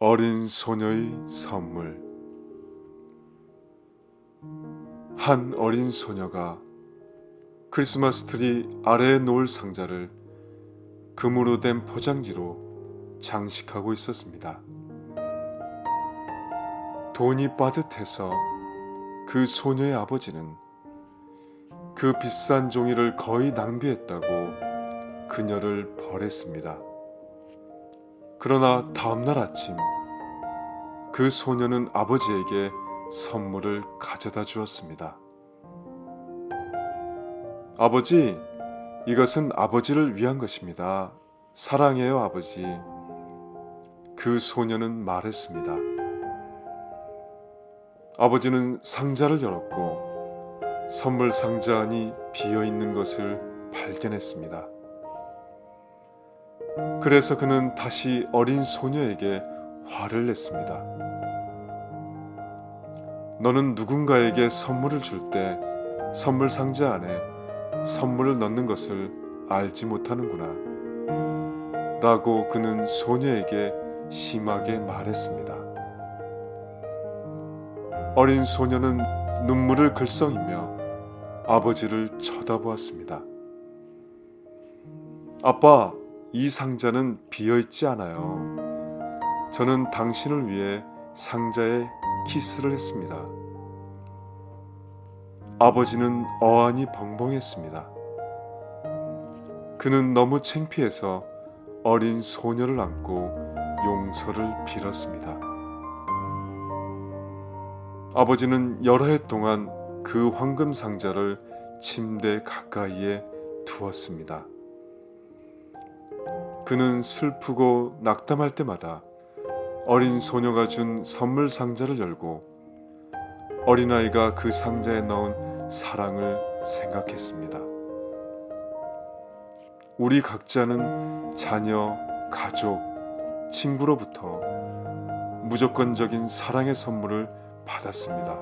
어린 소녀의 선물. 한 어린 소녀가 크리스마스 트리 아래에 놓을 상자를 금으로 된 포장지로 장식하고 있었습니다. 돈이 빠듯해서 그 소녀의 아버지는 그 비싼 종이를 거의 낭비했다고 그녀를 벌했습니다. 그러나 다음날 아침 그 소녀는 아버지에게 선물을 가져다 주었습니다. 아버지, 이것은 아버지를 위한 것입니다. 사랑해요, 아버지. 그 소녀는 말했습니다. 아버지는 상자를 열었고 선물 상자 안이 비어 있는 것을 발견했습니다. 그래서 그는 다시 어린 소녀에게 화를 냈습니다. 너는 누군가에게 선물을 줄 때 선물 상자 안에 선물을 넣는 것을 알지 못하는구나. 라고 그는 소녀에게 심하게 말했습니다. 어린 소녀는 눈물을 글썽이며 아버지를 쳐다보았습니다. 아빠, 이 상자는 비어있지 않아요. 저는 당신을 위해 상자에 키스를 했습니다. 아버지는 어안이 벙벙했습니다. 그는 너무 창피해서 어린 소녀를 안고 용서를 빌었습니다. 아버지는 여러 해 동안 그 황금 상자를 침대 가까이에 두었습니다. 그는 슬프고 낙담할 때마다 어린 소녀가 준 선물 상자를 열고 어린아이가 그 상자에 넣은 사랑을 생각했습니다. 우리 각자는 자녀, 가족, 친구로부터 무조건적인 사랑의 선물을 받았습니다.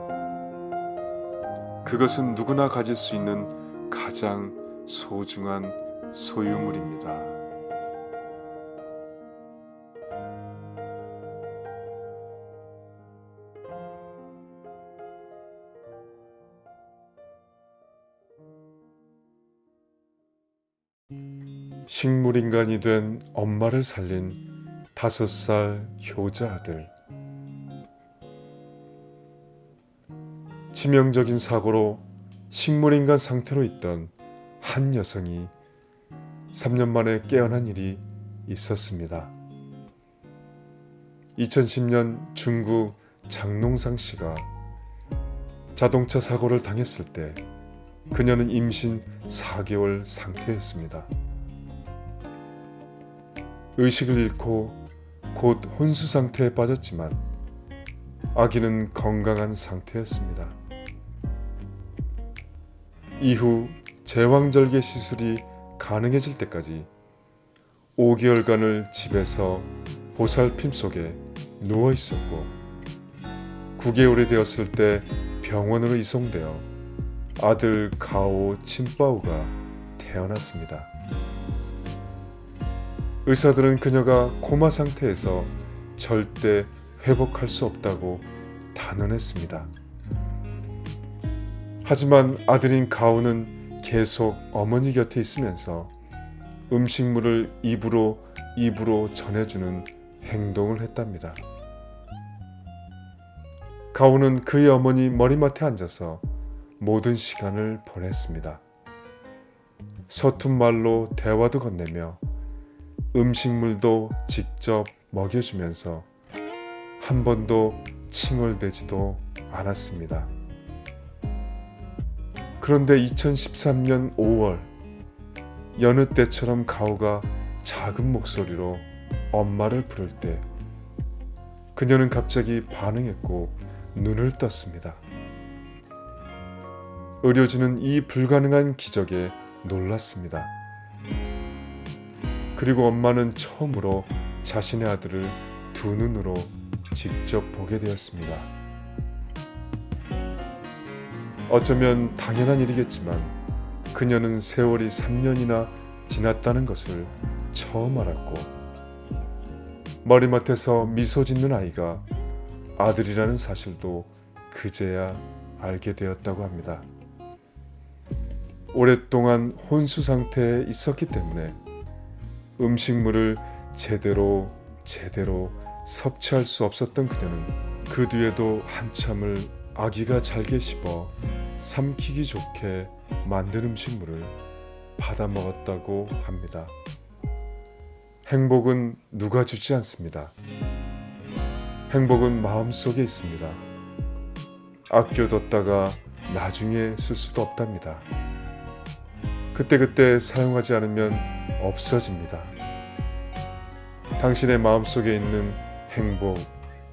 그것은 누구나 가질 수 있는 가장 소중한 소유물입니다. 식물인간이 된 엄마를 살린 5살 효자 아들. 치명적인 사고로 식물인간 상태로 있던 한 여성이 3년 만에 깨어난 일이 있었습니다. 2010년 중국 장농상시가 자동차 사고를 당했을 때 그녀는 임신 4개월 상태였습니다. 의식을 잃고 곧 혼수 상태에 빠졌지만 아기는 건강한 상태였습니다. 이후 제왕절개 시술이 가능해질 때까지 5개월간을 집에서 보살핌 속에 누워 있었고 9개월이 되었을 때 병원으로 이송되어 아들 가오 칭바오가 태어났습니다. 의사들은 그녀가 코마 상태에서 절대 회복할 수 없다고 단언했습니다. 하지만 아들인 가오는 계속 어머니 곁에 있으면서 음식물을 입으로 전해주는 행동을 했답니다. 가오는 그의 어머니 머리맡에 앉아서 모든 시간을 보냈습니다. 서툰 말로 대화도 건네며 음식물도 직접 먹여주면서 한 번도 칭얼대지도 않았습니다. 그런데 2013년 5월 여느 때처럼 가오가 작은 목소리로 엄마를 부를 때 그녀는 갑자기 반응했고 눈을 떴습니다. 의료진은 이 불가능한 기적에 놀랐습니다. 그리고 엄마는 처음으로 자신의 아들을 두 눈으로 직접 보게 되었습니다. 어쩌면 당연한 일이겠지만 그녀는 세월이 3년이나 지났다는 것을 처음 알았고 머리맡에서 미소 짓는 아이가 아들이라는 사실도 그제야 알게 되었다고 합니다. 오랫동안 혼수 상태에 있었기 때문에 음식물을 제대로 섭취할 수 없었던 그녀는 그 뒤에도 한참을 아기가 잘게 씹어 삼키기 좋게 만든 음식물을 받아 먹었다고 합니다. 행복은 누가 주지 않습니다. 행복은 마음속에 있습니다. 아껴뒀다가 나중에 쓸 수도 없답니다. 그때그때 사용하지 않으면 없어집니다. 당신의 마음속에 있는 행복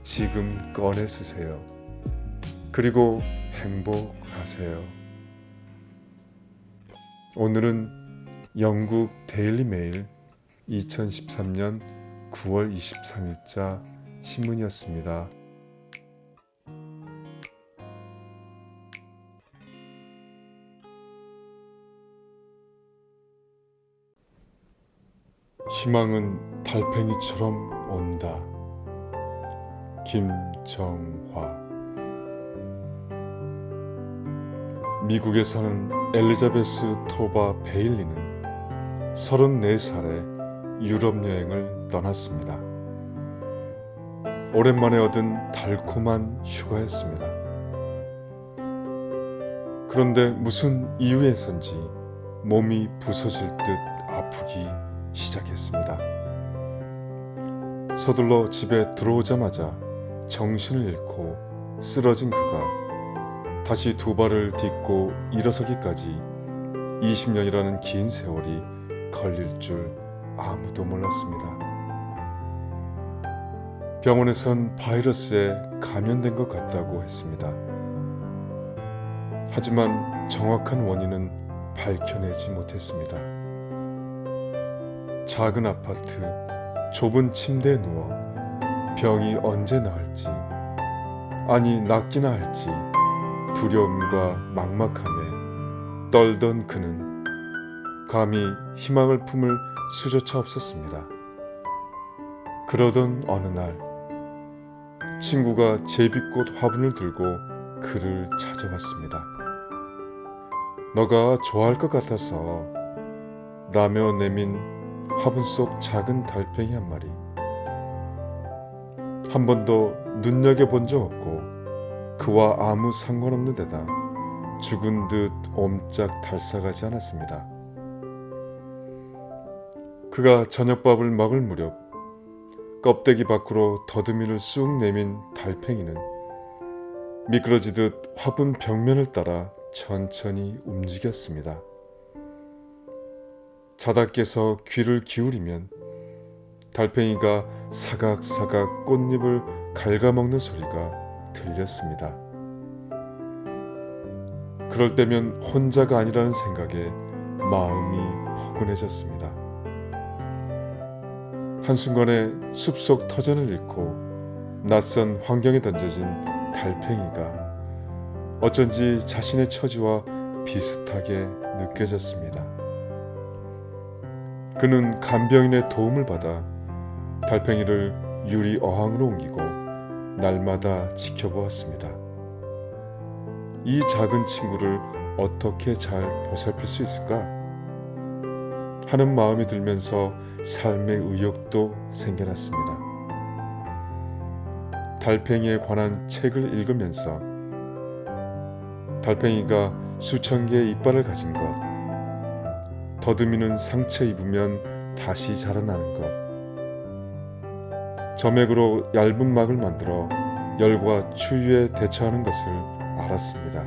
지금 꺼내 쓰세요. 그리고 행복하세요. 오늘은 영국 데일리 메일 2013년 9월 23일자 신문이었습니다. 희망은 달팽이처럼 온다. 김정화. 미국에 사는 엘리자베스 토바 베일리는 34살에 유럽 여행을 떠났습니다. 오랜만에 얻은 달콤한 휴가였습니다. 그런데 무슨 이유에선지 몸이 부서질 듯 아프기 시작했습니다. 서둘러 집에 들어오자마자 정신을 잃고 쓰러진 그가 다시 두 발을 딛고 일어서기까지 20년이라는 긴 세월이 걸릴 줄 아무도 몰랐습니다. 병원에선 바이러스에 감염된 것 같다고 했습니다. 하지만 정확한 원인은 밝혀내지 못했습니다. 작은 아파트, 좁은 침대에 누워 병이 언제 나을지, 아니 낫기나 할지 두려움과 막막함에 떨던 그는 감히 희망을 품을 수조차 없었습니다. 그러던 어느 날 친구가 제비꽃 화분을 들고 그를 찾아왔습니다. 너가 좋아할 것 같아서 라며 내민 화분 속 작은 달팽이 한 마리. 한 번도 눈여겨본 적 없고 그와 아무 상관없는 데다 죽은 듯 옴짝 달싹하지 않았습니다. 그가 저녁밥을 먹을 무렵 껍데기 밖으로 더듬이를 쑥 내민 달팽이는 미끄러지듯 화분 벽면을 따라 천천히 움직였습니다. 자다 깨서 귀를 기울이면 달팽이가 사각사각 꽃잎을 갉아먹는 소리가 들렸습니다. 그럴 때면 혼자가 아니라는 생각에 마음이 포근해졌습니다. 한순간에 숲속 터전을 잃고 낯선 환경에 던져진 달팽이가 어쩐지 자신의 처지와 비슷하게 느껴졌습니다. 그는 간병인의 도움을 받아 달팽이를 유리 어항으로 옮기고 날마다 지켜보았습니다. 이 작은 친구를 어떻게 잘 보살필 수 있을까 하는 마음이 들면서 삶의 의욕도 생겨났습니다. 달팽이에 관한 책을 읽으면서 달팽이가 수천 개의 이빨을 가진 것, 더듬이는 상처 입으면 다시 자라나는 것, 점액으로 얇은 막을 만들어 열과 추위에 대처하는 것을 알았습니다.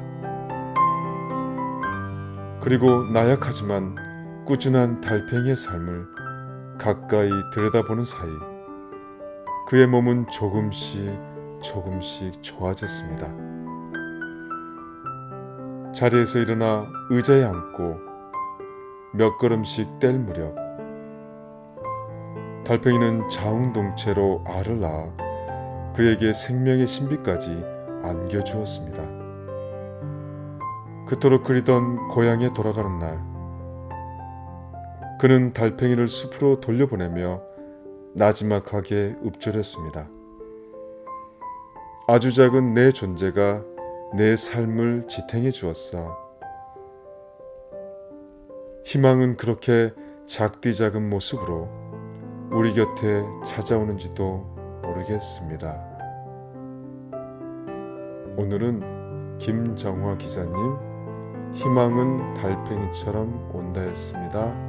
그리고 나약하지만 꾸준한 달팽이의 삶을 가까이 들여다보는 사이 그의 몸은 조금씩 좋아졌습니다. 자리에서 일어나 의자에 앉고 몇 걸음씩 뗄 무렵 달팽이는 자웅동체로 알을 낳아 그에게 생명의 신비까지 안겨주었습니다. 그토록 그리던 고향에 돌아가는 날 그는 달팽이를 숲으로 돌려보내며 나지막하게 읊조렸습니다. 아주 작은 내 존재가 내 삶을 지탱해 주었어. 희망은 그렇게 작디 작은 모습으로 우리 곁에 찾아오는지도 모르겠습니다. 오늘은 김정화 기자님, 희망은 달팽이처럼 온다였습니다.